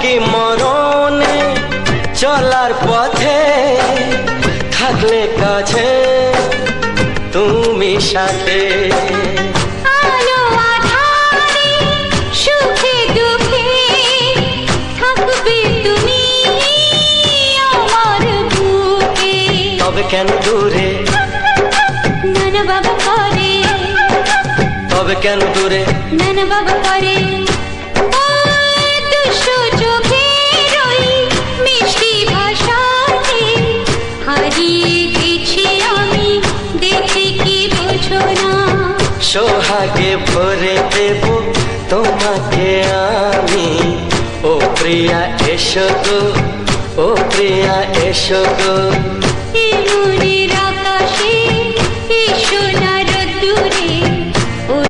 কি মরণে চলার পথে থাকলে কাছে তুমি সাথে। আলো আঁধারে সুখে দুঃখে থাকবে তুমি আমার বুকে। তবে কেন দূরে নানা বাবা করে, তবে কেন দূরে নানা বাবা করে। ওই দুষ্টু চোখের ওই মিষ্টি ভাষাতে হারিয়ে গেছি আমি, দেখে কি বোঝো না। সোহাগে ভরে দেব তোমাকে আমি, ও প্রিয়া এসো গো, ও প্রিয়া এসো গো। এই মনের